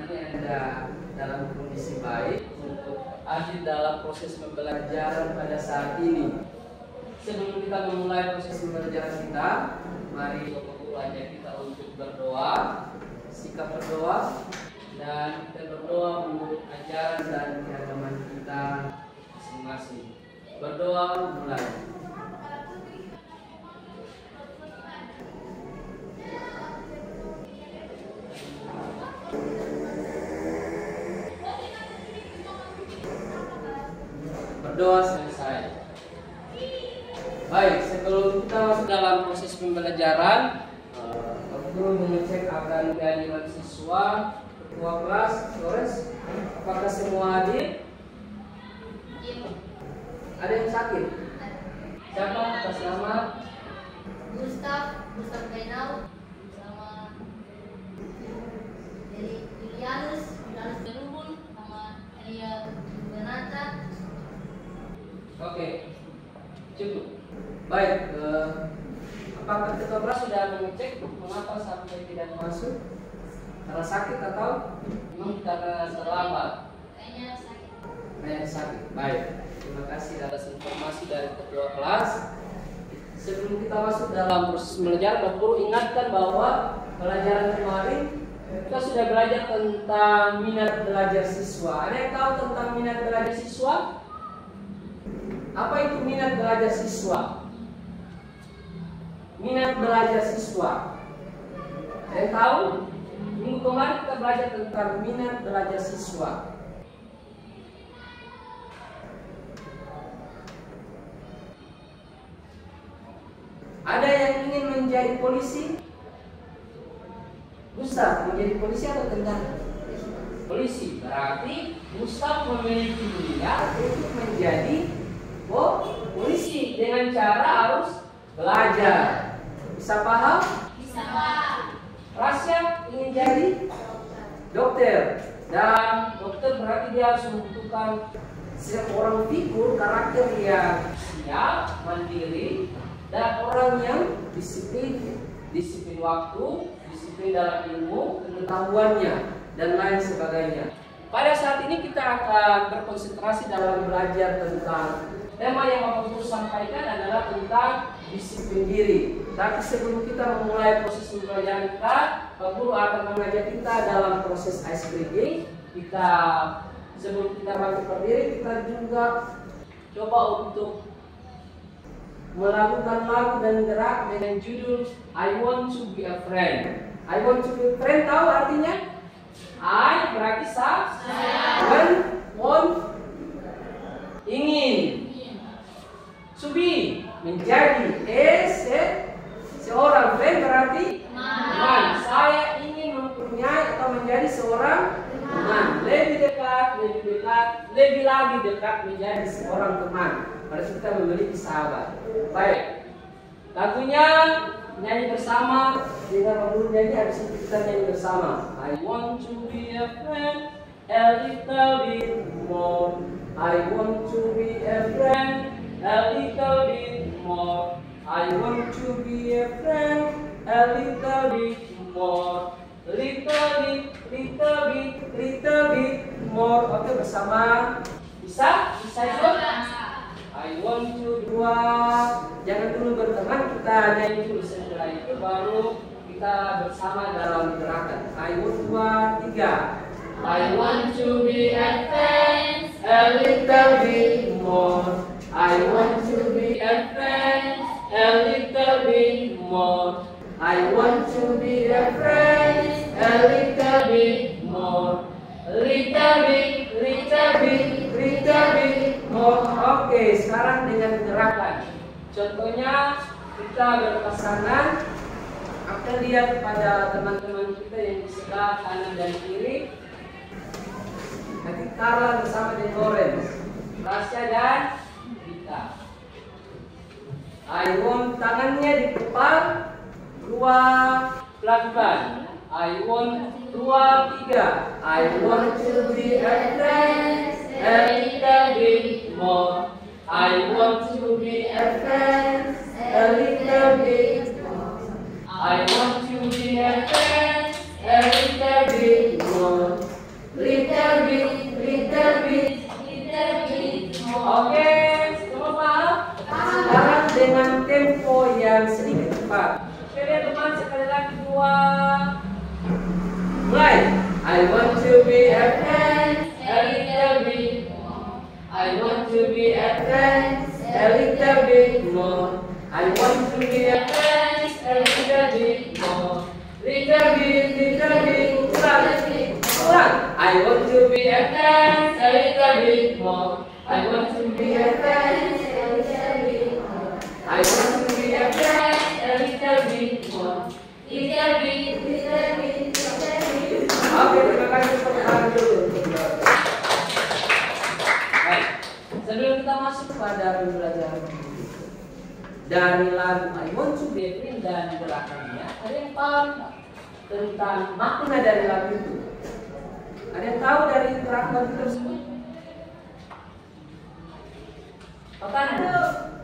ini Anda dalam kondisi baik untuk hadir dalam proses pembelajaran pada saat ini. Sebelum kita memulai proses pembelajaran kita, mari Bapak Guru ajak kita untuk berdoa, sikap berdoa, dan kita berdoa menurut ajaran dan keagamaan kita masing-masing. Berdoa mulai. Berdoa selesai. Baik, sebelum kita masuk dalam proses pembelajaran, Pak Guru mengecek akan kehadiran siswa, ketua kelas, Flores. Apakah semua hadir? Ada yang sakit? Siapa atas nama? Gustaf Gainau, sama Julianus Berubun, sama Elia Benata. Oke, cukup. Baik, apakah ketua kelas sudah mengecek mengapa sampai tidak masuk? Karena sakit atau memang karena terlambat? Kayaknya sakit. Kayaknya sakit. Baik, terima kasih atas informasi dari ketua kelas. Sebelum kita masuk dalam proses belajar, Pak Guru ingatkan bahwa pelajaran kemarin kita sudah belajar tentang minat belajar siswa. Ada yang tahu tentang minat belajar siswa? Apa itu minat belajar siswa? Minat belajar siswa. Ada yang tahu? Minggu kemarin kita belajar tentang minat belajar siswa. Ada yang ingin menjadi polisi? Gustaf menjadi polisi atau tentara? Polisi. Berarti Gustaf memiliki niat untuk menjadi polisi dengan cara harus belajar. Bisa paham? Bisa, Pak. Rasya ingin jadi dokter, dan dokter berarti dia harus membutuhkan seorang figur karakter yang siap, mandiri, dan orang yang disiplin waktu, disiplin dalam ilmu, pengetahuannya, dan lain sebagainya. Pada saat ini kita akan berkonsentrasi dalam belajar tentang tema yang Bapak Guru sampaikan adalah tentang disiplin diri. Tapi sebelum kita memulai proses pembelajaran kita, Pak Guru akan mengajak kita dalam proses ice breaking. Sebelum kita bangkit berdiri, kita juga coba untuk melakukan lagu dan gerak dengan judul I Want to Be a Friend. I want to be a friend, tahu artinya? I berarti saya. Want ingin. To be menjadi. Seorang friend berarti teman. Saya ingin mempunyai atau menjadi seorang teman. Lebih dekat, lebih lagi dekat menjadi seorang teman. Harus kita memiliki sahabat. Baik. Lagunya nyanyi bersama. Dengan Pak Guru nyanyi, habis itu kita nyanyi bersama. I want to be a friend, a little bit more. I want to be a friend, a little bit more. I want to be a friend, a little bit more. Little bit more. Oke, bersama. Bisa? Bisa itu? I want to dua. Jangan dulu berteman, kita nyanyi dulu. Setelah itu baru kita bersama dalam gerakan. I want dua, tiga. I want to be a friend, a little bit more. I want to be a friend, a little bit more. I want to be a friend, a little bit more. Little bit more. Oke, sekarang dengan gerakan. Contohnya kita berpasangan. Kita lihat pada teman-teman kita yang di sebelah kanan dan kiri. Nanti Carla bersama dengan Lawrence, Rasya dan Rita. I want tangannya di depan, dua pelan-pelan. I want dua, tiga. I want to be a friend, a little bit more. I want to be a friend, a little bit more. I want to be a friend, a little bit more. be advanced a little bit more. I want to be advanced a little bit more. I want to be advanced a little bit more. Little bit, ulang. I want to be advanced a little bit more. I want to be advanced a little bit more. I want to be advanced a little bit more. Little bit. Oke, terima kasih perkenalan dulu. Baik, sebelum kita masuk pada pembelajaran dari lagu I Want to Be Free dan gerakannya, ada yang paham tentang makna dari lagu itu? Ada yang tahu dari gerakan lagu tersebut? Pertanyaan.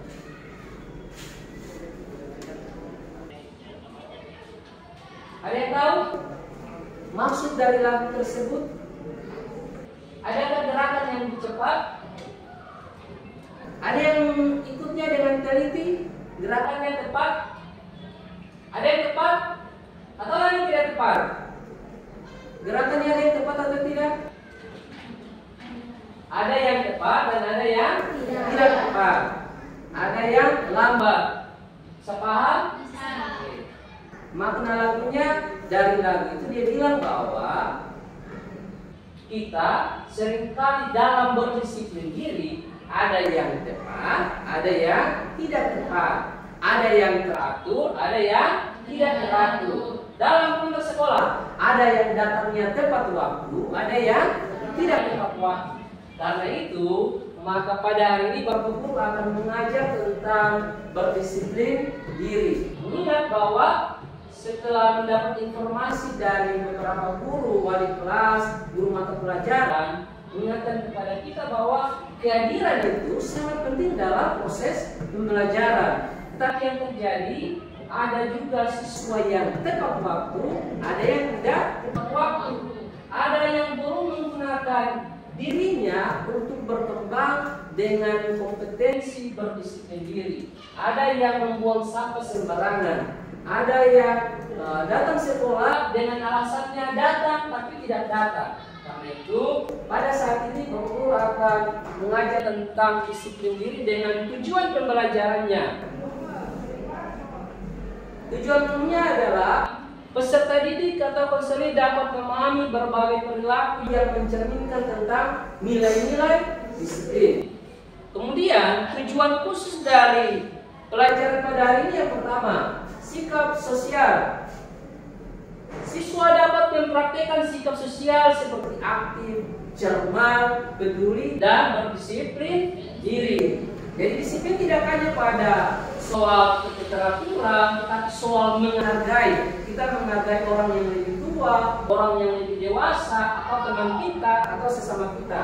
Ada yang tahu maksud dari lagu tersebut? Adakah gerakan yang cepat? Ada yang ikutnya dengan teliti? Gerakannya tepat? Ada yang tepat? Atau ada yang tidak tepat? Gerakannya ada yang tepat atau tidak? Ada yang tepat dan ada yang tidak tepat. Ada yang lambat. Sepaham? Makna lagunya dari lagu itu dia bilang bahwa kita seringkali dalam berdisiplin diri ada yang tepat, ada yang tidak tepat, ada yang teratur, ada yang tidak teratur. Dalam konteks sekolah ada yang datangnya tepat waktu, ada yang tidak tepat waktu. Karena itu maka pada hari ini Bapak Guru akan mengajar tentang berdisiplin diri. Mengingat bahwa setelah mendapat informasi dari beberapa guru, wali kelas, guru mata pelajaran, mengingatkan kepada kita bahwa kehadiran itu sangat penting dalam proses pembelajaran. Tetapi yang terjadi, ada juga siswa yang tepat waktu, ada yang tidak tepat waktu. Ada yang belum menggunakan dirinya untuk berkembang dengan kompetensi berdisiplin diri. Ada yang membuang sampah sembarangan. Ada yang datang sekolah dengan alasannya datang tapi tidak datang. Karena itu pada saat ini guru akan mengajar tentang disiplin diri dengan tujuan pembelajarannya. Tujuan umumnya adalah peserta didik atau konselor dapat memahami berbagai perilaku yang mencerminkan tentang nilai-nilai disiplin. Kemudian tujuan khusus dari pelajaran pada hari ini yang pertama, sikap sosial. Siswa dapat mempraktikkan sikap sosial seperti aktif, cermat, peduli, dan berdisiplin diri. Jadi disiplin tidak hanya pada soal keteraturan, tetapi soal menghargai. Kita menghargai orang yang lebih tua, orang yang lebih dewasa, atau teman kita, atau sesama kita.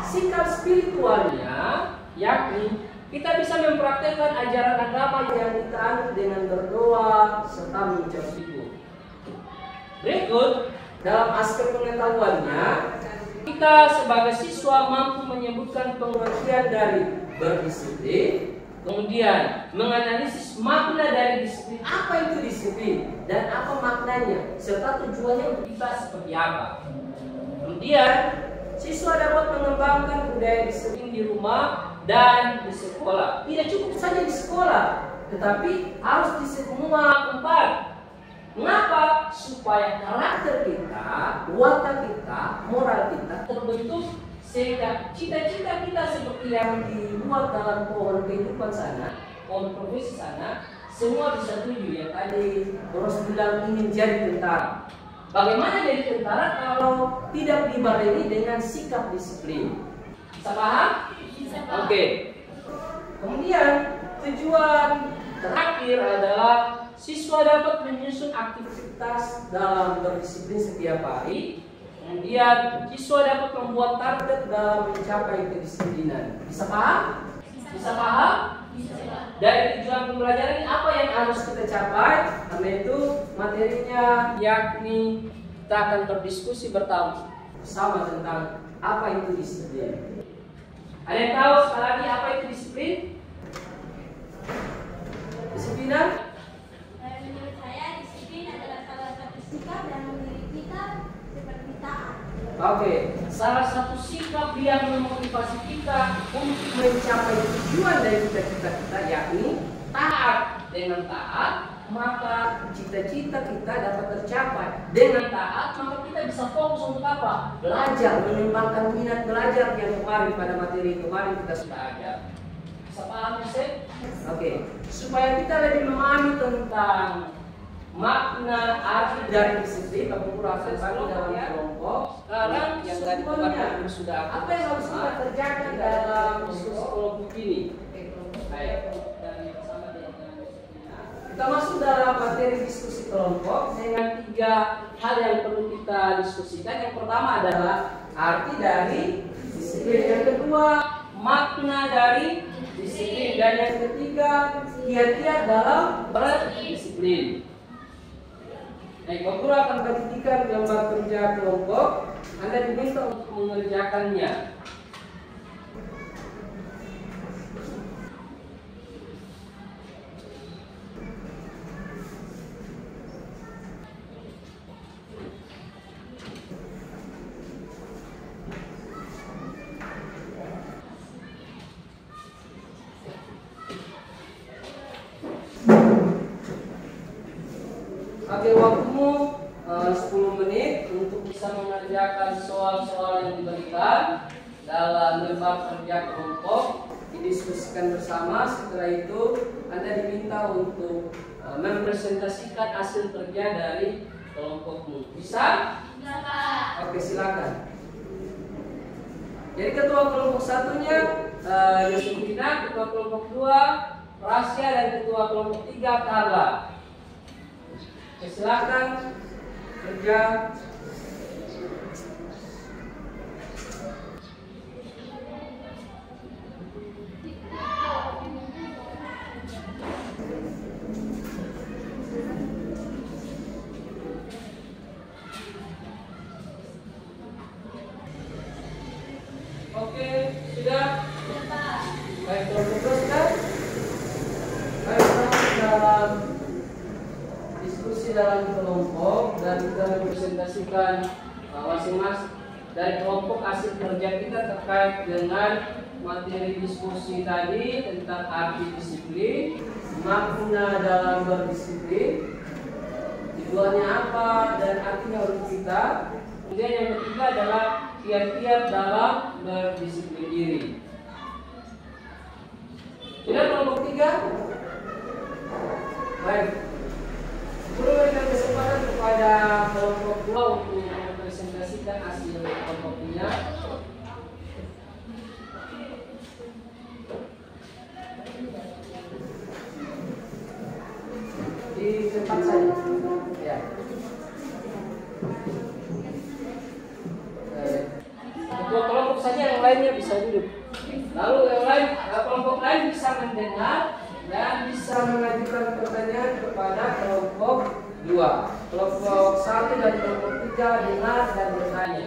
Sikap spiritualnya, yakni kita bisa mempraktikkan ajaran agama yang kita anut dengan berdoa serta mengucap syukur. Berikut, dalam aspek pengetahuannya, kita sebagai siswa mampu menyebutkan pengertian dari berdisiplin, kemudian menganalisis makna dari disiplin, apa itu disiplin dan apa maknanya, serta tujuannya untuk kita seperti apa. Kemudian, siswa dapat mengembangkan budaya disiplin di rumah dan di sekolah. Tidak cukup saja di sekolah, tetapi harus di semua tempat. Mengapa? Supaya karakter kita, watak kita, moral kita terbentuk sehingga cita-cita kita seperti yang dibuat dalam pohon kehidupan sana, pohon profesi sana, semua bisa tuju. Yang tadi Boros bilang ingin jadi tentara. Bagaimana jadi tentara kalau tidak dibarengi dengan sikap disiplin? Bisa paham? Oke. Kemudian tujuan terakhir adalah siswa dapat menyusun aktivitas dalam berdisiplin setiap hari. Kemudian siswa dapat membuat target dalam mencapai kedisiplinan. Bisa paham? Bisa paham? Dari tujuan pembelajaran ini apa yang harus kita capai? Karena itu materinya yakni kita akan berdiskusi bersama tentang apa itu disiplin. Ada yang tahu sekali lagi apa itu disiplin? Disiplinan? Menurut saya disiplin adalah salah satu sikap dan mendidik kita seperti taat. Oke, salah satu sikap yang memotivasi kita untuk mencapai tujuan dari cita-cita kita yakni taat. Dengan taat, maka cita-cita kita dapat tercapai. Dengan taat, maka kita bisa fokus untuk apa? Belajar, mengembangkan minat belajar yang kemarin pada materi kemarin kita sudah ada. Bisa paham, Yusuf? Oke, supaya kita lebih memahami tentang makna arti dari disiplin, kamu kurangkan satu dalam kelompok. Sekarang yang tadi kemarin sudah apa yang harus kita kerjakan dalam diskusi kelompok ini? Baik. Kita masuk dalam materi diskusi kelompok dengan 3 hal yang perlu kita diskusikan. Yang pertama adalah arti dari disiplin, yang kedua makna dari disiplin, dan yang ketiga kiat-kiat dalam berdisiplin. Baik, guru akan bagikan gambar kerja kelompok. Anda diminta untuk mengerjakannya. Oke, waktumu 10 menit untuk bisa mengerjakan soal-soal yang diberikan dalam lembar kerja kelompok. Didiskusikan bersama. Setelah itu Anda diminta untuk mempresentasikan hasil kerja dari kelompokmu. Bisa? Bisa, Pak. Oke, silakan. Jadi ketua kelompok satunya Yosefina, ketua kelompok 2 Rasya, dan ketua kelompok 3 Carla. Silakan kerja. Oke, sudah? Sudah, Pak. Baik, kelompok 2 sudah? Baik, kita dalam diskusi dalam kelompok dan kita mempresentasikan masing-masing dari kelompok hasil kerja kita terkait dengan materi diskusi tadi tentang arti disiplin, makna dalam berdisiplin, tujuannya apa dan artinya untuk kita. Kemudian yang ketiga adalah kiat-kiat dalam berdisiplin diri. Sudah kelompok 3? Baik. Perlu berikan kesempatan kepada kelompok 2 untuk mempresentasikan hasil kelompoknya. Di tempat saya. Ya. Ketua kelompok saja, yang lainnya bisa duduk. Lalu yang lain, kelompok lain bisa mendengar dan bisa mengajukan pertanyaan kepada kelompok 2. Kelompok 1 dan kelompok 3 dengar dan bertanya.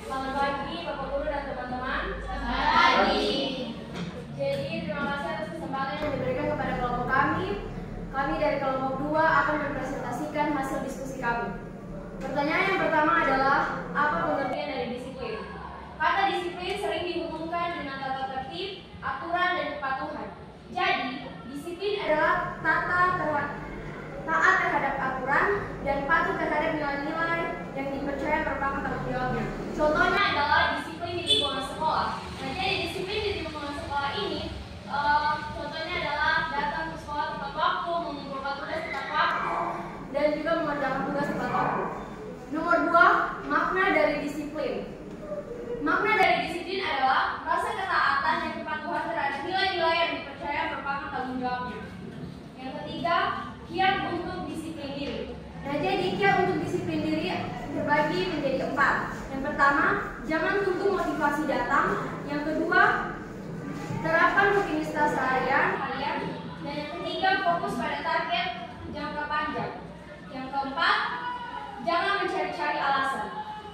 Selamat pagi Bapak Guru dan teman-teman. Selamat pagi. Jadi terima kasih atas kesempatan yang diberikan kepada kelompok kami. Kami dari kelompok 2 akan mempresentasikan hasil diskusi kami. Pertanyaan yang pertama adalah, apa pengertian dari disiplin? Kata disiplin sering dihubungkan dengan tata tertib, aturan, dan kepatuhan. Jadi, disiplin adalah taat terhadap aturan dan patuh terhadap nilai-nilai yang dipercaya merupakan tanggung jawabnya. Contohnya adalah disiplin di lingkungan sekolah. Nah, jadi disiplin di lingkungan sekolah ini, contohnya adalah datang ke sekolah tepat waktu, mengumpulkan tugas tepat waktu, dan juga mengerjakan tugas tepat waktu. Nomor 2, makna dari disiplin. Makna dari disiplin adalah rasa ketaatan dan kepatuhan terhadap nilai-nilai yang dipercaya merupakan tanggung jawabnya. Yang ketiga, kiat untuk disiplin diri. Nah, jadi kiat untuk disiplin diri terbagi menjadi 4. Yang pertama, jangan tunggu motivasi datang. Yang kedua, terapkan rutinitas harian kalian. Dan yang ketiga, fokus pada target jangka panjang. Yang keempat, jangan mencari-cari alasan.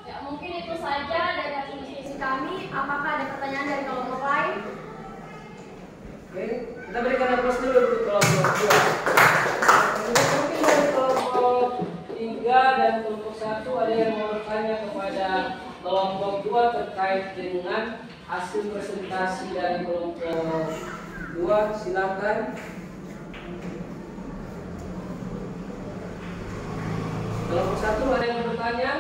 Ya, mungkin itu saja dari hasil diskusi kami. Apakah ada pertanyaan dari kelompok lain? Oke, kita berikan aplaus dulu untuk kelompok 2. Mungkin dari kelompok 3 dan kelompok 1 ada yang mau bertanya kepada kepada kelompok 2 terkait dengan hasil presentasi dari kelompok 2. Silakan. Kelompok 1 ada yang bertanya?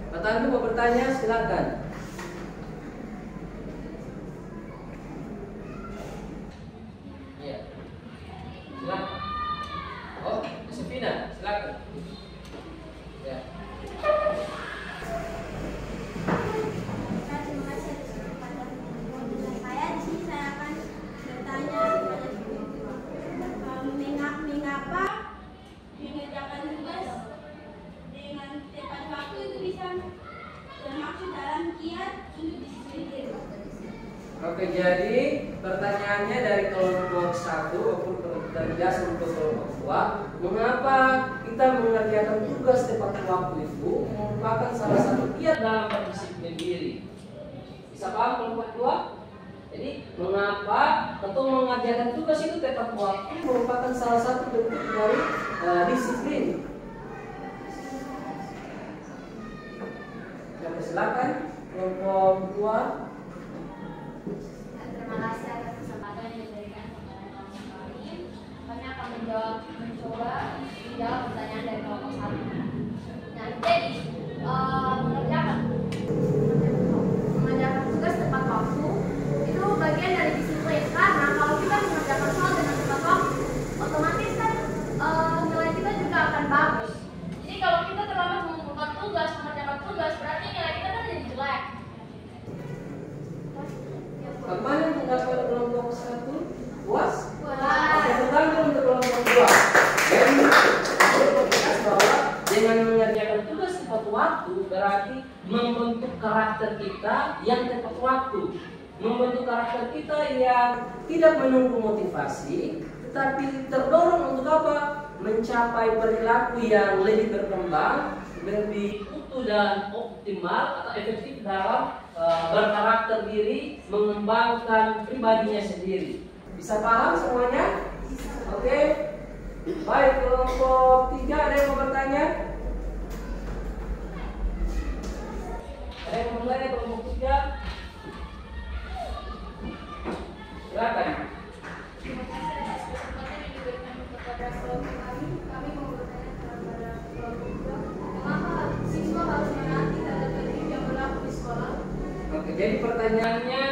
Pak Tangguh mau bertanya, silakan. Ya, silakan. Oh, Sevina, silakan. Ya. Terima kasih atas kesempatan dengan saya. Saya akan bertanya mengapa mengerjakan tugas dengan tepat waktu itu bisa termasuk dalam kiat untuk disiplin. Oke, jadi pertanyaannya dari kelompok 1 maupun terbiasa untuk kelompok 2, mengapa kita mengerjakan tugas tepat waktu itu merupakan salah satu kiat dalam berdisiplin diri? Bisa paham kelompok 2? Jadi mengapa tentu mengerjakan tugas itu tepat waktu merupakan salah satu bentuk dari disiplin? Silakan kelompok 2. Terima kasih atas kesempatan yang diberikan kepada kelompok kami. Kami akan mencoba menjawab pertanyaan dari kelompok 1. Nah, jadi mengerjakan tugas tepat waktu itu bagian dari disiplin. Karena kalau kita mengerjakan hal dengan tepat waktu, otomatis kan nilai kita juga akan bagus. Jadi kalau kita terlambat mengumpulkan tugas, mengerjakan tugas, berarti nilai kita kan jadi jelek. Bagaimana pendapat kelompok 1? Puas? Puas. Oke, tergantung untuk kelompok 2. Jadi, kita bahwa dengan mengerjakan tugas tepat waktu berarti membentuk karakter kita yang tepat waktu. Membentuk karakter kita yang tidak menunggu motivasi, tetapi terdorong untuk apa? Mencapai perilaku yang lebih berkembang, lebih utuh dan optimal atau efektif dalam berkarakter diri, mengembangkan pribadinya sendiri. Bisa paham semuanya? Oke. Baik, kelompok 3 ada yang mau bertanya? Ada yang mau bertanya kelompok 3? Silakan. Terima kasih atas kesempatan yang diberikan kepada kelompok kami. Kami mau bertanya kepada kelompok 2, mengapa siswa harus menaati tata tertib yang berlaku di sekolah? Oke, jadi pertanyaannya,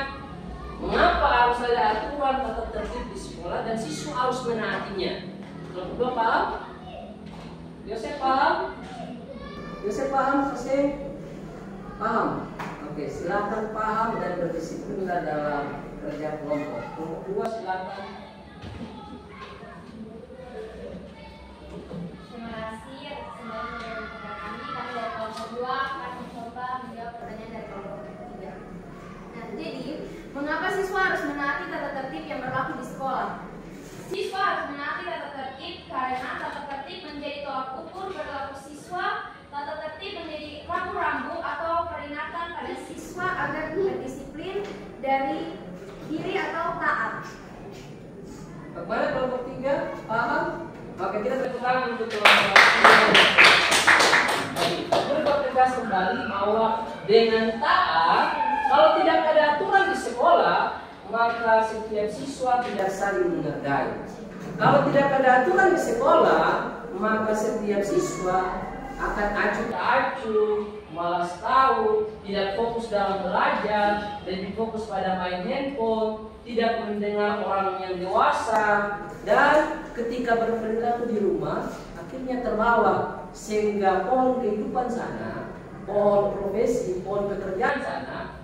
mengapa harus ada aturan tata tertib di sekolah dan siswa harus menaatinya? Kelompok 2 paham? Yosef paham? Yosef paham? Yosef paham? Oke, silakan paham dan berdisiplinlah dalam kerja kelompok. Kelompok 2 silakan. Terima kasih atas kesempatan yang diberikan kepada kami. Kami dari kelompok 2 akan mencoba menjawab pertanyaan dari kelompok 3. Nah, jadi mengapa siswa harus menaati tata tertib yang berlaku di sekolah? Siswa harus menaati tata tertib karena tata tertib menjadi tolak ukur perilaku siswa. Tata tertib menjadi rambu-rambu atau peringatan pada siswa agar berdisiplin dari diri atau taat. Bagaimana kelompok 3? Paham? Oke, kita terulang untuk kelompok 3. Berbuat tegas kembali bahwa dengan taat, kalau tidak ada aturan di sekolah, maka setiap siswa tidak saling menghargai. Kalau tidak ada aturan di sekolah, maka setiap siswa akan acuh-acuh, malas tahu, tidak fokus dalam belajar, lebih fokus pada main handphone, tidak mendengar orang yang dewasa, dan ketika berperilaku di rumah, akhirnya terbawa sehingga pohon kehidupan sana, pohon profesi, pohon pekerjaan sana,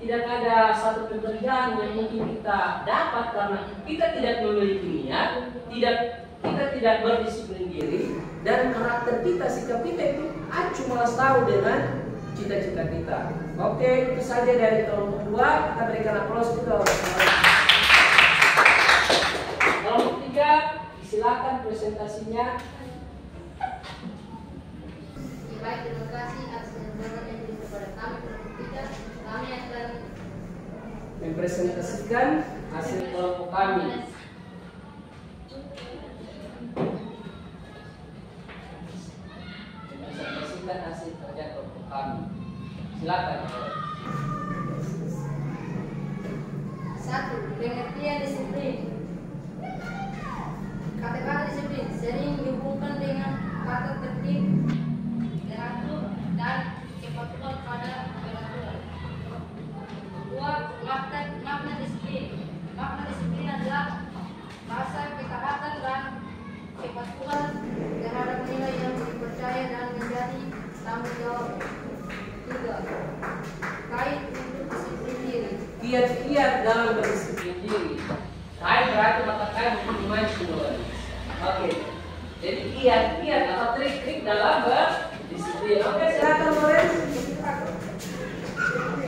tidak ada satu pekerjaan yang mungkin kita dapat karena kita tidak memiliki niat, kita tidak berdisiplin diri, dan karakter kita, sikap kita itu acuh malas tahu dengan cita-cita kita. Oke, itu saja dari kelompok 2. Kita berikan aplaus juga. Kelompok 3, silakan presentasinya. Baik, terima kasih atas kesempatan yang diberikan kepada kami kelompok 3. Kami akan Mempresentasikan hasil kelompok kami. Presentasikan hasil kerja kelompok kami. Silakan. 1. Pengertian disiplin. Kata-kata disiplin sering dihubungkan dengan kata tertib, teratur, dan kepatuhan pada peraturan. 2. Makna disiplin. Makna disiplin adalah rasa ketaatan dan kepatuhan terhadap nilai yang dipercaya dan menjadi tanggung jawab. 3. Kait untuk disiplin diri. Kiat-kiat dalam berdisiplin diri. Kait berarti mata kait untuk mindfulness. Oke. Jadi kiat-kiat atau trik-trik dalam berdisiplin. Oke, silakan Loren.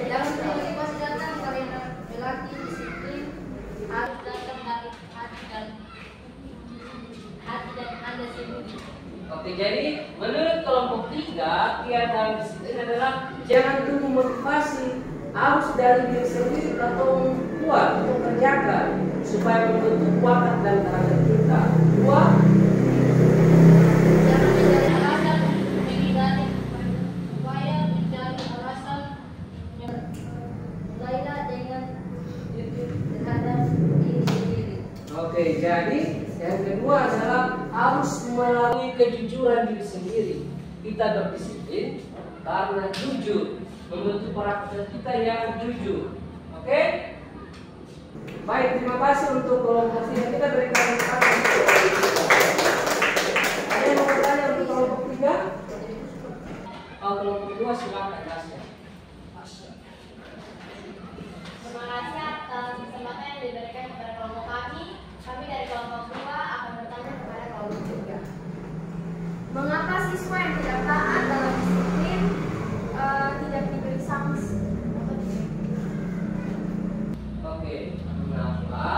Dalam motivasi datang karena berlatih disiplin harus datang dari hati dan Anda sendiri. Oke, jadi menurut kelompok 3, kiat dalam disiplin adalah jangan tunggu motivasi, harus dari diri sendiri atau kuat untuk kerjakan supaya membentuk watak dan karakter kita. 2, Jangan mencari alasan untuk menghindari upaya mencari alasan yang Laila dengan jujur terhadap diri sendiri. oke, jadi yang kedua adalah harus melalui kejujuran diri sendiri. Kita berdisiplin karena jujur, membentuk karakter kita yang jujur. Oke? Baik, terima kasih untuk kelompok 3. Kita berikan kesempatan. Ada yang mau bertanya untuk kelompok 3? Oh, kelompok 2 silakan Tasya. Terima kasih atas kesempatan yang diberikan kepada kelompok kami. Kami dari kelompok 2 akan bertanya kepada kelompok 3. Mengapa siswa yang tidak taat dalam disiplin tidak diberi sanksi? Oke, kenapa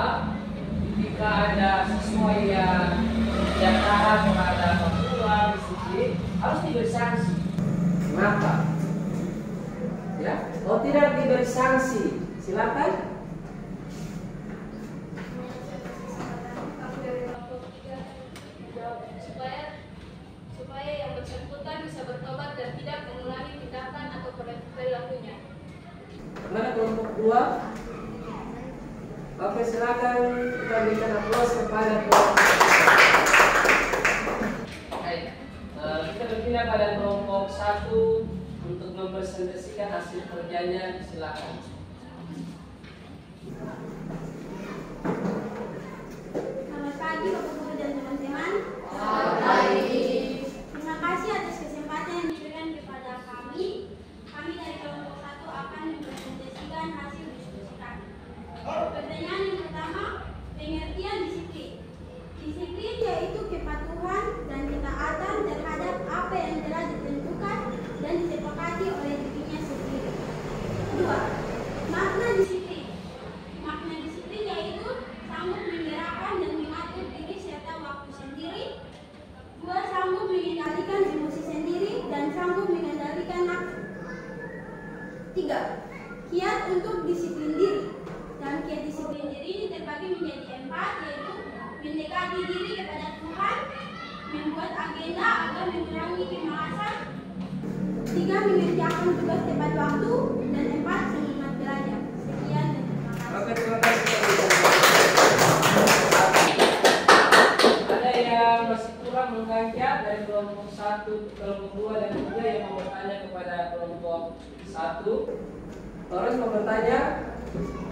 ketika ada siswa yang tidak taat terhadap aturan disiplin harus diberi sanksi? Kenapa? Ya, kalau tidak diberi sanksi, silakan. Supaya yang bersangkutan bisa bertobat dan tidak mengulangi tindakan atau perilakunya. Mana kelompok 2? Oke, silakan kita berikan aplaus kepada kelompok. Baik, kita berpindah pada kelompok 1 untuk mempresentasikan hasil kerjanya. Silakan. Selamat pagi Bapak Guru dan teman-teman. Selamat pagi. Terima kasih atas kesempatan yang diberikan kepada kami. Kami dari kelompok 1 akan mempresentasikan hasil diskusi kami. Pertanyaan yang pertama, pengertian disiplin. Disiplin yaitu kepatuhan dan ketaatan terhadap apa yang telah ditentukan dan disepakati oleh dirinya sendiri. 2. Makna disiplin. Makna disiplin yaitu sanggup menggerakkan dan mengatur diri serta waktu sendiri. 2. Sanggup mengendalikan emosi sendiri dan sanggup mengendalikan nafsu. 3. Kiat untuk disiplin diri. Dan kiat disiplin diri ini terbagi menjadi 4, yaitu mendekati diri kepada Tuhan, membuat agenda agar mengurangi kemalasan, 3. Mengerjakan tugas tepat waktu, dan 4. Semangat belajar. Sekian dan terima kasih. Oke, terima kasih. Ada yang masih kurang mengkaca dari kelompok 1, kelompok 2 dan 3 yang mau bertanya kepada kelompok 1. Terus mau bertanya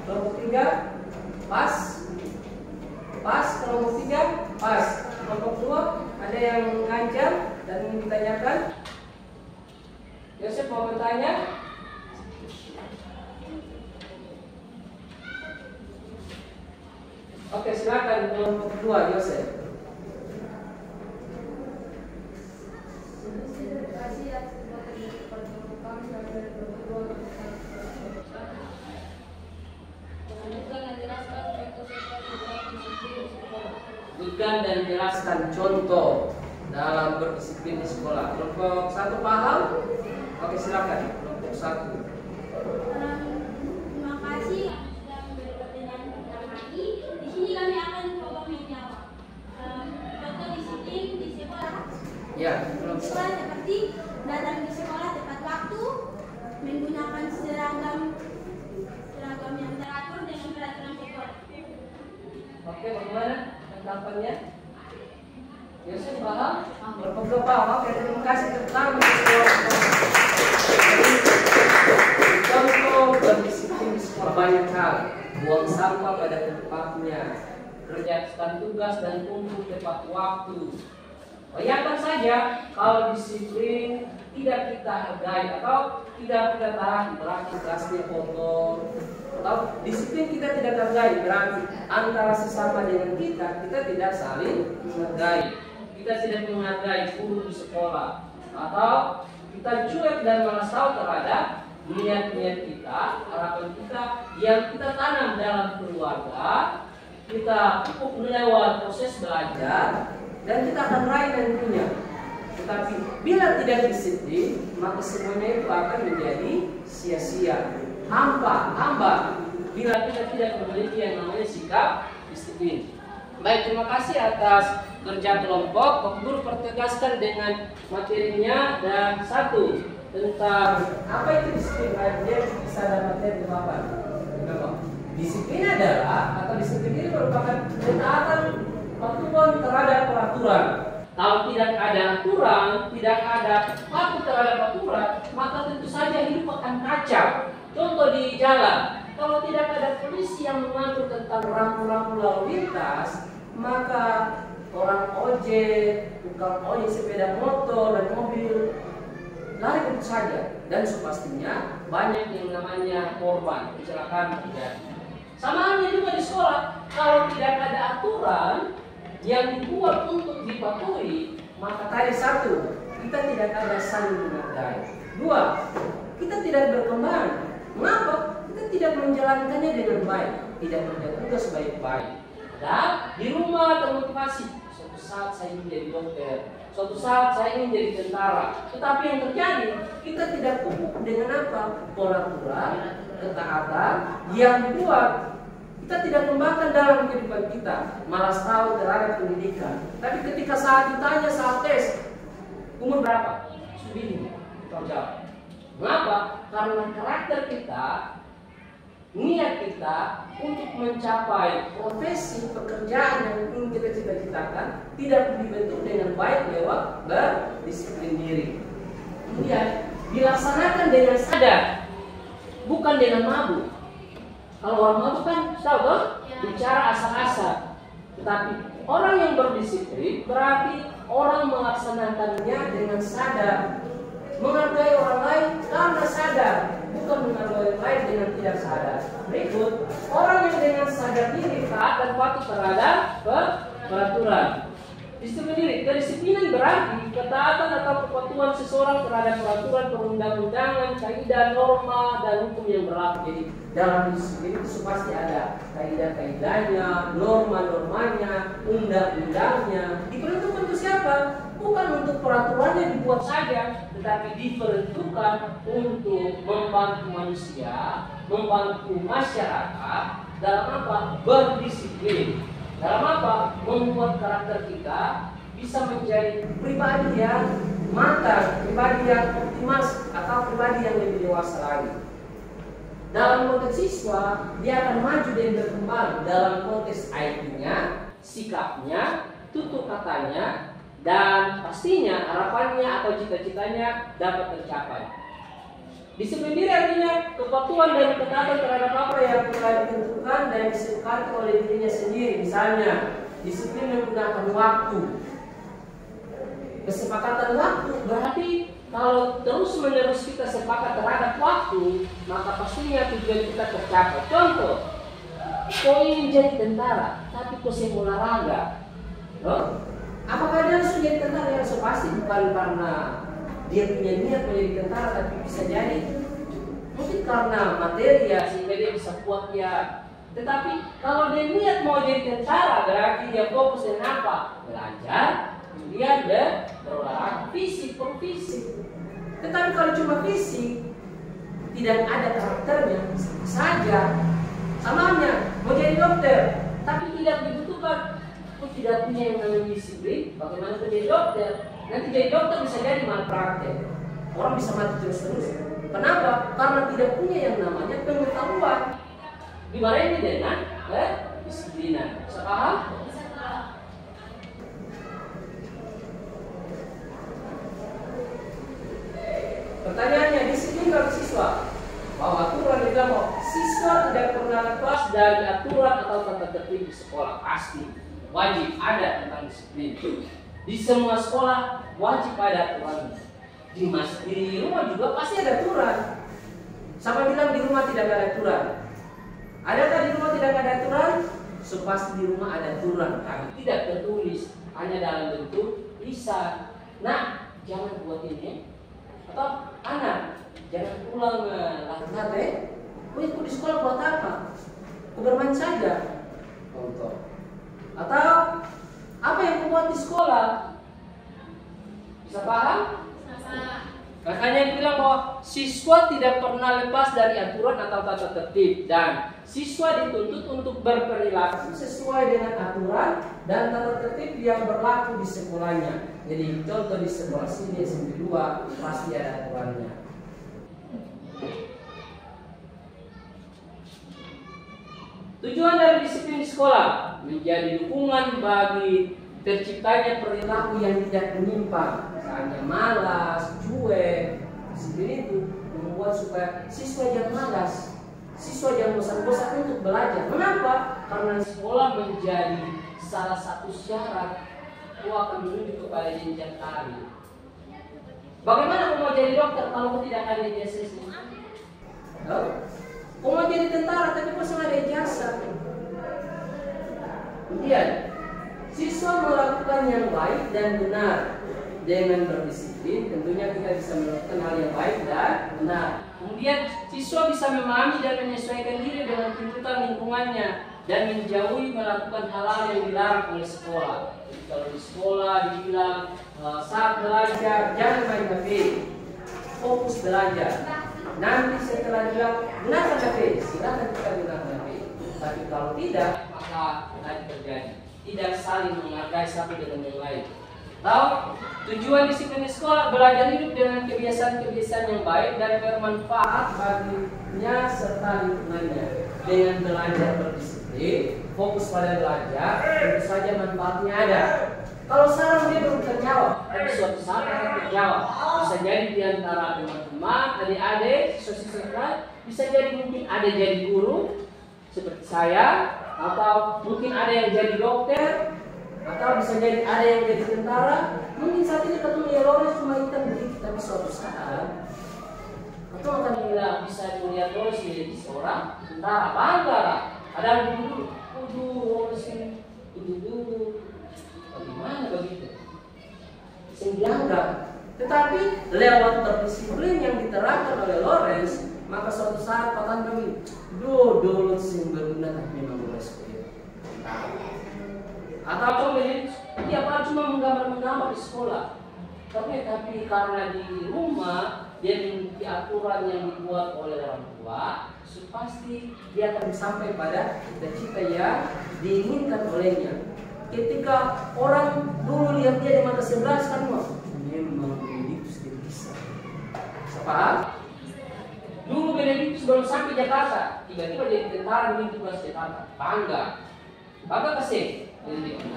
kelompok 3, pas, kelompok 3, pas. Kelompok 2 ada yang mengancam dan ingin ditanyakan. Yosef mau bertanya? Oke, silakan kelompok 2, Yosef. Terima kasih atas kesempatan yang diberikan kepada kami dari kelompok 2. Sebutkan dan jelaskan contoh dalam berdisiplin di sekolah. Kelompok 1 paham? Oke, silakan. Kelompok 1. Terima kasih sudah memberi pertanyaan kepada kami. sekolah seperti datang ke sekolah tepat waktu, menggunakan seragam yang teratur dengan peraturan sekolah. Oke, bagaimana tanggapannya? Yosef paham? Berpegang paham. Oke, terima kasih tentang contoh berdisiplin di sekolah banyak hal. Buang sampah pada tempatnya, kerjakan tugas dan tunggu tepat waktu. Bayangkan saja kalau disiplin tidak kita hargai atau tidak kita taati, berarti kelasnya kotor. Atau disiplin kita tidak hargai, berarti antara sesama dengan kita tidak saling menghargai. Kita tidak menghargai guru di sekolah, atau kita cuek dan malas tahu terhadap niat-niat kita, harapan kita yang kita tanam dalam keluarga. Kita cukup melewati proses belajar dan kita akan raih nantinya. Tetapi bila tidak disiplin, maka semuanya itu akan menjadi sia-sia, hampa bila kita tidak memiliki yang namanya sikap disiplin. Baik, terima kasih atas kerja kelompok. Pak Guru pertegaskan dengan materinya. Dan satu, tentang apa itu disiplin, dia bisa ada materi Bapak. Disiplin adalah, atau disiplin ini merupakan ketaatan patuhan terhadap peraturan. Kalau tidak ada aturan, tidak ada patuh terhadap aturan, maka tentu saja hidup akan kacau. Contoh di jalan, kalau tidak ada polisi yang mengatur tentang rambu-rambu lalu lintas, maka orang ojek, tukang ojek, sepeda motor dan mobil lari begitu saja, dan pastinya banyak yang namanya korban kecelakaan terjadi. Sama halnya juga di sekolah, kalau tidak ada aturan yang dibuat untuk dipatuhi, maka tadi satu, kita tidak ada saling menghargai. Dua, kita tidak berkembang. Mengapa? Kita tidak menjalankannya dengan baik, tidak menjalankan tugas baik-baik. Dan di rumah termotivasi, suatu saat saya ingin jadi dokter, suatu saat saya ingin jadi tentara. Tetapi yang terjadi, kita tidak pupuk dengan apa? Peraturan, ketaatan yang dibuat. Kita tidak kembangkan dalam kehidupan kita, malas tahu terhadap pendidikan. Tapi ketika saat ditanya saat tes, umur berapa? Bingung, kau jawab. Mengapa? Karena karakter kita, niat kita untuk mencapai profesi pekerjaan yang ingin kita cita-citakan tidak dibentuk dengan baik lewat berdisiplin diri. Kemudian dilaksanakan dengan sadar, bukan dengan mabuk. Kalau orang mabuk kan tahu kan? Bicara asal-asal. Tetapi orang yang berdisiplin berarti orang melaksanakannya dengan sadar, menghargai orang lain karena sadar, bukan menghargai orang lain dengan tidak sadar. Berikut, orang yang dengan sadar diri taat dan patuh terhadap peraturan. Disiplin diri, kedisiplinan berarti ketaatan atau kepatuhan seseorang terhadap peraturan perundang-undangan, kaidah, norma, dan hukum yang berlaku. Jadi dalam disiplin itu pasti ada kaidah-kaidahnya, norma-normanya, undang-undangnya. Diperuntukkan untuk siapa? Bukan untuk peraturannya dibuat saja, tetapi diperuntukkan untuk membantu manusia, membantu masyarakat dalam apa? Berdisiplin. Dalam apa? Membuat karakter kita bisa menjadi pribadi yang matang, pribadi yang optimas, atau pribadi yang lebih dewasa lagi. Dalam konteks siswa, dia akan maju dan berkembang dalam konteks IQ-nya, sikapnya, tutur katanya, dan pastinya harapannya atau cita-citanya dapat tercapai. Disiplin diri artinya kepatuhan dan ketaatan terhadap apa yang telah ditentukan dan disepakati oleh dirinya sendiri. Misalnya, disiplin menggunakan waktu. Kesepakatan waktu berarti kalau terus-menerus kita sepakat terhadap waktu, maka pastinya tujuan kita tercapai. Contoh, kau ingin jadi tentara, tapi kau sering olahraga. Apakah dia langsung jadi tentara? Yang pasti bukan karena dia punya niat menjadi tentara, tapi bisa jadi mungkin karena materi ya, sehingga dia bisa kuat ya. Tetapi kalau dia niat mau jadi tentara, berarti dia fokus dengan apa? Belajar, kemudian berolahraga, fisik per fisik. Tetapi kalau cuma fisik, tidak ada karakternya saja. Samanya mau jadi dokter, tapi tidak dibutuhkan, tidak punya yang namanya disiplin, bagaimana menjadi dokter? Nanti jadi dokter bisa jadi malpraktek. Orang bisa mati terus-terus. Kenapa? Karena tidak punya yang namanya pengetahuan. Dimarahin dengan disiplinan. Bisa paham? Pertanyaannya, disiplinkan siswa. Bahwa aturan dibilang bahwa siswa tidak pernah lepas dari aturan atau tata tertib di sekolah. Pasti wajib ada tentang disiplin. Di semua sekolah wajib ada aturan. Di rumah juga pasti ada aturan. Sama bilang di rumah tidak ada aturan. Adakah di rumah tidak ada aturan? So, pasti di rumah ada aturan. Tapi tidak tertulis, hanya dalam bentuk lisan. Nah, jangan buat ini. Atau anak, jangan pulang latih ikut di sekolah buat apa? Aku bermain saja. Contoh. Atau apa yang kau buat di sekolah? Bisa paham? Makanya bilang bahwa siswa tidak pernah lepas dari aturan atau tata tertib, dan siswa dituntut untuk berperilaku sesuai dengan aturan dan tata tertib yang berlaku di sekolahnya. Jadi contoh di sekolah sini SMP 2 pasti ada aturannya. Tujuan dari disiplin di sekolah menjadi dukungan bagi terciptanya perilaku yang tidak menyimpang, misalnya malas, cuek. Disiplin itu membuat supaya siswa jangan malas, siswa jangan bosan-bosan untuk belajar. Kenapa? Karena sekolah menjadi salah satu syarat kau akan menuju kepada jenjang karir. Bagaimana kau mau jadi dokter kalau kau tidak ada ijazah? Kau mau jadi tentara tapi kau sama ada ijazah. Kemudian siswa melakukan yang baik dan benar dengan berdisiplin. Tentunya kita bisa melakukan hal yang baik dan benar. Kemudian siswa bisa memahami dan menyesuaikan diri dengan tuntutan lingkungannya dan menjauhi melakukan hal-hal yang dilarang oleh sekolah. Jadi kalau di sekolah dibilang saat belajar jangan main HP, fokus belajar. Nanti setelah bilang gunakan HP, silakan kita gunakan HP. Tapi kalau tidak, maka nanti terjadi tidak saling menghargai satu dengan yang lain. Tahu? Tujuan disiplin di sekolah belajar hidup dengan kebiasaan-kebiasaan yang baik dan bermanfaat baginya serta lingkungannya. Dengan belajar berdisiplin, fokus pada belajar, tentu saja manfaatnya ada. Kalau sekarang dia belum terjawab, tapi suatu saat akan terjawab. Bisa jadi di antara teman-teman, adik-adik, siswa-siswa, bisa jadi mungkin ada jadi guru seperti saya, atau mungkin ada yang jadi dokter, atau bisa jadi ada yang jadi tentara. Mungkin saat ini ketemu Lores cuma hitam dikit, tapi suatu saat atau akan bilang bisa melihat Lores menjadi seorang tentara, bangga. Ada yang dulu, Lores ini dulu, bagaimana begitu? Sehingga tetapi lewat berdisiplin yang diterapkan oleh Lawrence, maka suatu saat Pak kami dulu sing berguna memang Lawrence itu. Atau kemudian dia cuma menggambar di sekolah, tapi karena di rumah dia mengikuti aturan yang dibuat oleh orang tua, pasti dia akan sampai pada cita-cita yang diinginkan olehnya. Ketika orang dulu lihat dia di mata sebelah kan memang Benedictus tidak bisa. Paham? Dulu Benedictus baru sampai Jakarta, tiba-tiba jadi tentara di tugas Jakarta, bangga. Bangga kasih Benedictus.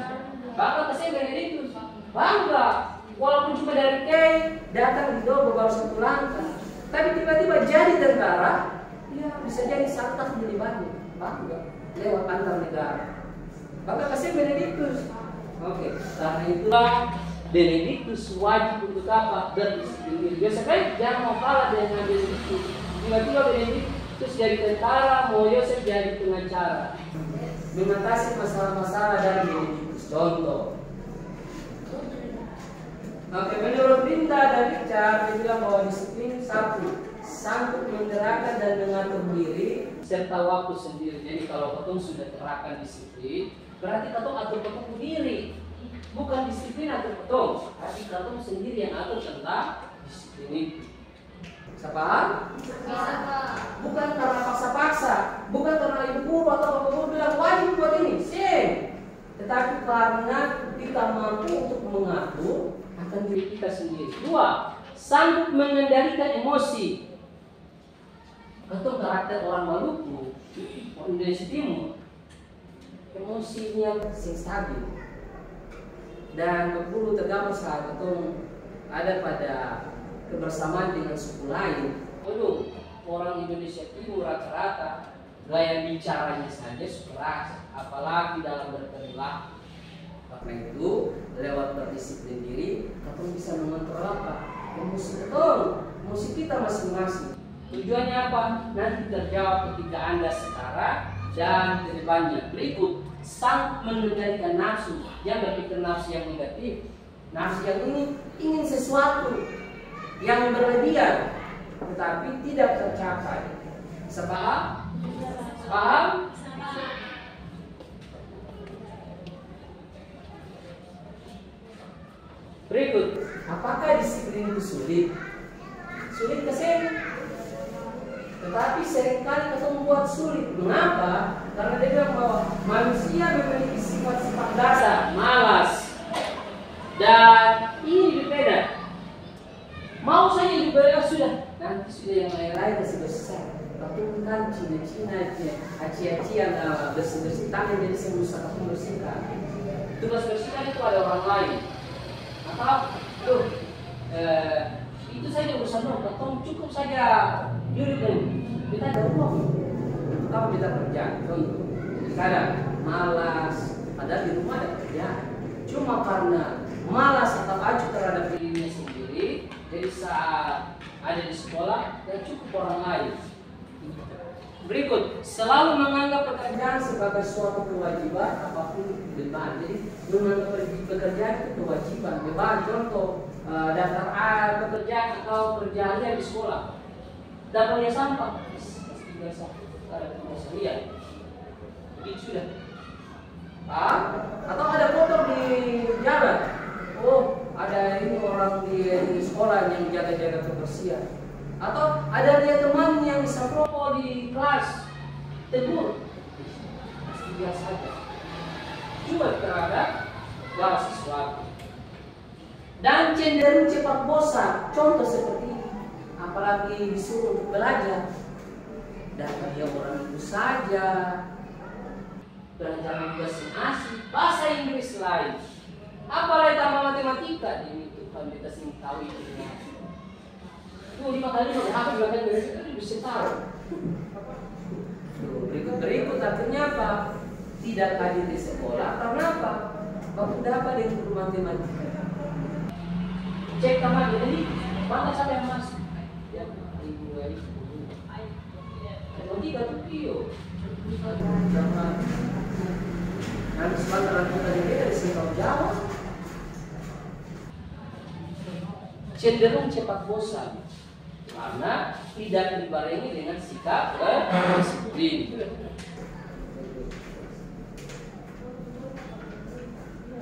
Bangga kasih Benedictus. Bangga. Walaupun cuma dari Kay datang di Dogo baru satu langkah, tapi tiba-tiba jadi tentara, ya bisa jadi santak di Bandung. Bangga lewat antar negara. Bangga kasih Benedictus. Oke, karena itulah Benedictus wajib untuk apa? Berdisiplin. Biasanya jangan mau kalah dengan Benedictus. Tiba-tiba Benedictus jadi tentara, mau Yosef jadi pengacara. Mengatasi masalah-masalah dari Benedictus. Contoh. Oke, menurut Linda dan Richard, dia bilang bahwa disiplin satu, sanggup menggerakkan dan mengatur diri serta waktu sendiri. Jadi kalau ketemu sudah terapkan disiplin, berarti ketemu atur ketemu diri. Bukan disiplin atur ketemu, tapi ketemu sendiri yang atur tentang disiplin itu. Bisa paham? Bukan karena paksa-paksa, bukan karena ibu guru atau bapak guru bilang wajib buat ini, sih. tetapi karena kita mampu untuk mengatur akan diri kita sendiri. 2. Sanggup mengendalikan emosi. Atau karakter orang Maluku, orang Indonesia Timur, emosinya stabil. Dan perlu tergabung saat itu ada pada kebersamaan dengan suku lain. Aduh, orang Indonesia Timur rata-rata gaya bicaranya saja keras, apalagi dalam berperilaku. Karena itu, lewat berdisiplin diri, kita bisa mengontrol apa? Emosi emosi kita masing-masing. Tujuannya apa? Nanti terjawab ketika Anda sekarang dan ke depannya. Berikut, sanggup mengendalikan nafsu. Jangan berpikir nafsu yang negatif. Nafsu yang ini ingin sesuatu yang berlebihan, tetapi tidak tercapai. Sepaham? Paham? Berikut, apakah disiplin itu sulit? Sulit kesini. Tetapi seringkali kita membuat sulit. Mengapa? Karena dia bilang bahwa manusia memiliki sifat-sifat dasar, malas. Dan ini berbeda. Mau saja juga sudah. Nanti sudah yang lain-lain masih besar. Tapi kan Cina-Cina, aci-acian bersih-bersih tangan jadi sembuh sangat membersihkan. Tugas bersihkan itu ada orang lain. Atau itu saja urusan lo. Katong cukup saja duduk kita ada rumah. Kamu kita kerja. Contoh, kadang malas. Padahal di rumah ada kerja. Cuma karena malas atau acuh terhadap dirinya sendiri, jadi saat ada di sekolah dan cukup orang lain. Berikut, selalu menganggap pekerjaan sebagai suatu kewajiban apapun beban. Jadi menganggap pekerjaan itu kewajiban, beban. Contoh, daftar pekerjaan atau kerjaannya di sekolah. Dapatnya sampah, pasti biasa. Ada tugas harian. Begitu sudah. Atau ada kotor di jalan. Oh, ada ini orang di sekolah yang jaga-jaga kebersihan. Atau ada dia teman yang bisa rokok di kelas, tegur, pasti biasa saja. Cuma terhadap segala sesuatu. Dan cenderung cepat bosan. Contoh seperti ini, apalagi disuruh untuk belajar. Dapat dia orang itu saja. Belajar tugas asing, bahasa Inggris lain. Apalagi tambah matematika, ini Tuhan kita sini tahu itu. 5 kali hafal bahkan itu bisa tahu. Berikut akhirnya apa? Tidak hadir di sekolah karena apa? Waktu dapat dengan guru matematika. Cek kamar jadi mana siapa yang masuk? Ya, ibu ini. Matematika tuh pio. Nanti sebentar kita dari sini tahu jawab. Cenderung cepat bosan. Karena tidak dibarengi dengan sikap disiplin.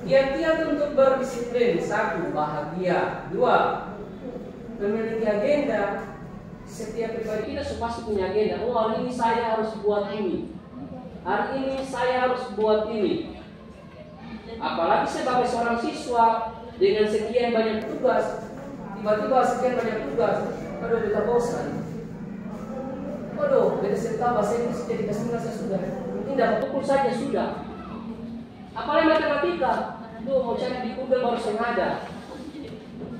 Kiat-kiat untuk berdisiplin: 1. Bahagia. 2. Memiliki agenda. Setiap pribadi kita pasti punya agenda. Oh, hari ini saya harus buat ini. Hari ini saya harus buat ini. Apalagi sebagai seorang siswa dengan sekian banyak tugas, tiba-tiba sekian banyak tugas. Aduh, kita bosan. Waduh, dari serta bahasa Inggris jadi kasih sudah. Ini dapat pukul saja sudah. Apalagi matematika. Tuh mau cari di Google baru sengaja.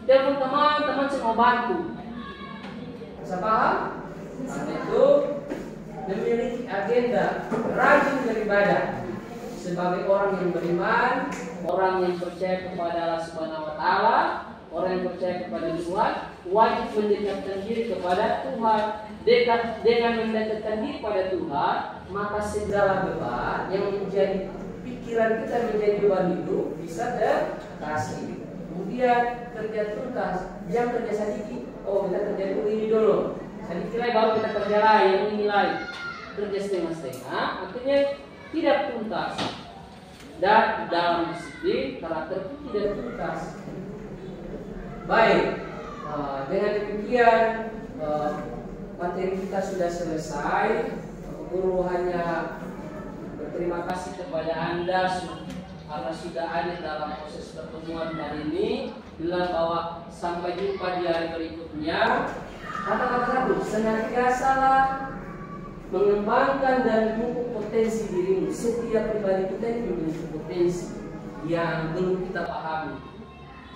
Telepon teman saya mau bantu. Bisa paham? Karena itu memiliki agenda, rajin beribadah. Sebagai orang yang beriman, orang yang percaya kepada Allah Subhanahu wa Ta'ala, orang yang percaya kepada Tuhan, wajib mendekatkan diri kepada Tuhan. Dengan mendekatkan diri kepada Tuhan, maka segala beban yang menjadi pikiran kita menjadi beban hidup bisa terkasih. Kemudian kerja tuntas, jangan kerja sedikit. Oh, kita kerja dulu ini dulu. Sedikit lagi baru kita kerja lain, yang ini lain. Kerja setengah-setengah, akhirnya tidak tuntas. Dan dalam disiplin karakter itu tidak tuntas. Baik, dengan demikian materi kita sudah selesai. Guru hanya berterima kasih kepada Anda karena sudah ada dalam proses pertemuan hari ini, bilang bahwa sampai jumpa di hari berikutnya. Kata-kata aku senantiasalah mengembangkan dan memupuk potensi dirimu. Setiap pribadi kita ini memiliki potensi yang belum kita pahami.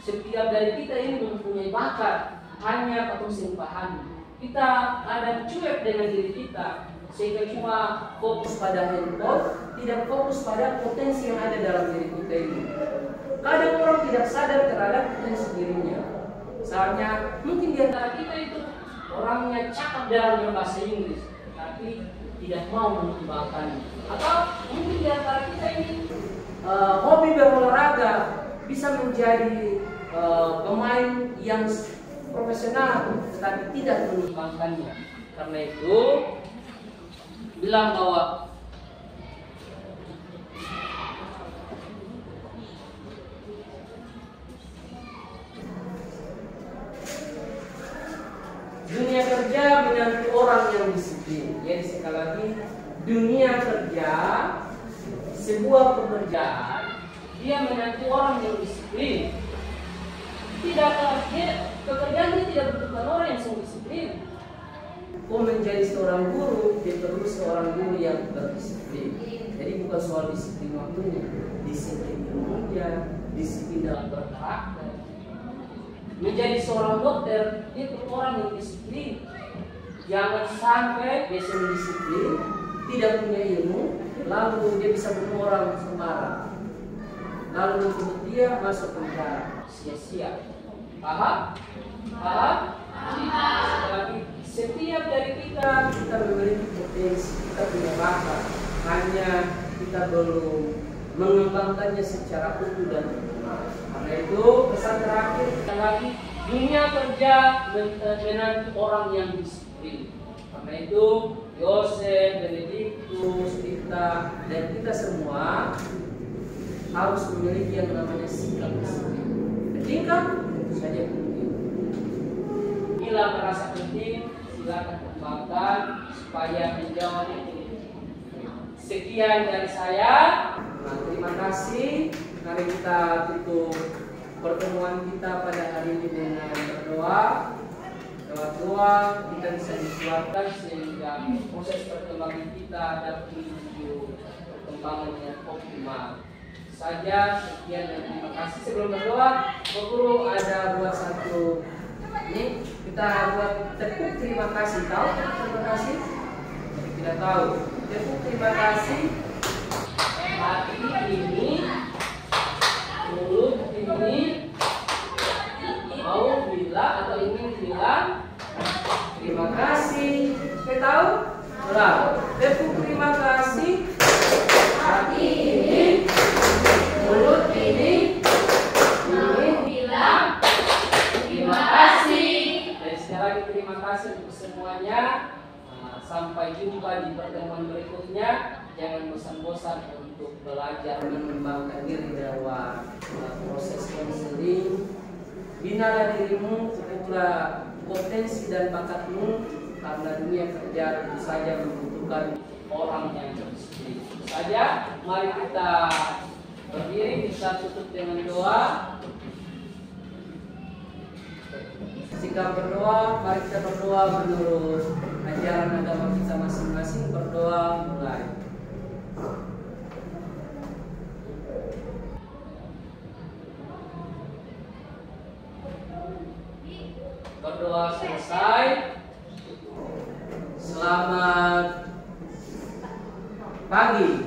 Setiap dari kita ini mempunyai bakat, hanya kita mesti pahami. Kita kadang cuek dengan diri kita, sehingga cuma fokus pada handphone, tidak fokus pada potensi yang ada dalam diri kita ini. Kadang orang tidak sadar terhadap potensi dirinya. Misalnya, mungkin di antara kita itu orangnya cakap dalam bahasa Inggris, tapi tidak mau mengembangkannya. Atau mungkin di antara kita ini hobi berolahraga, bisa menjadi pemain yang profesional, tetapi tidak mengembangkannya. Karena itu bilang bahwa dunia kerja menanti orang yang disiplin. Jadi sekali lagi, dunia kerja, sebuah pekerjaan, dia menanti orang yang disiplin. Pekerjaan ini tidak butuhkan orang yang sangat disiplin. Menjadi seorang guru, dia perlu seorang guru yang berdisiplin. Jadi bukan soal disiplin waktunya, disiplin ilmunya, disiplin dalam berkarakter. Menjadi seorang dokter, dia perlu orang yang disiplin. Jangan sampai dia disiplin, tidak punya ilmu, lalu dia bisa bunuh orang sembarang, lalu untuk dia masuk penjara, sia-sia. Paham? Paham? Setiap dari kita memiliki potensi, kita punya bakat, hanya kita belum mengembangkannya secara utuh dan optimal. Karena itu pesan terakhir sekali lagi, dunia kerja menanti orang yang disiplin. Karena itu Yosef, Benediktus, kita dan kita semua harus memiliki yang namanya sikap disiplin. Pentingkah? Tentu saja penting. Bila merasa penting, silakan kembangkan supaya menjawab itu. Sekian dari saya. Nah, terima kasih. Mari kita tutup pertemuan kita pada hari ini dengan berdoa. Doa kita bisa dikuatkan sehingga proses perkembangan kita dapat menuju perkembangan yang optimal. Saja sekian dan terima kasih. Sebelum berdoa, Bapak Guru ada buat satu ini kita buat tepuk terima kasih. Tahu terima kasih? Tidak tahu. Tepuk terima kasih. Hati ini, mulut ini, mau bilang atau ingin bilang terima kasih. Kita tahu? Ulang. Tepuk terima kasih. Hati ini, mulut ini, ingin bilang terima kasih. Dan sekali lagi terima kasih untuk semuanya. Sampai jumpa di pertemuan berikutnya. Jangan bosan-bosan untuk belajar mengembangkan diri lewat proses konseling. Binalah dirimu, cukuplah potensi dan bakatmu, karena dunia kerja tentu saja membutuhkan orang yang disiplin. Saja, mari kita berdiri, kita tutup dengan doa. Sikap berdoa, mari kita berdoa menurut ajaran agama kita masing-masing. Berdoa mulai. Berdoa selesai. Selamat pagi.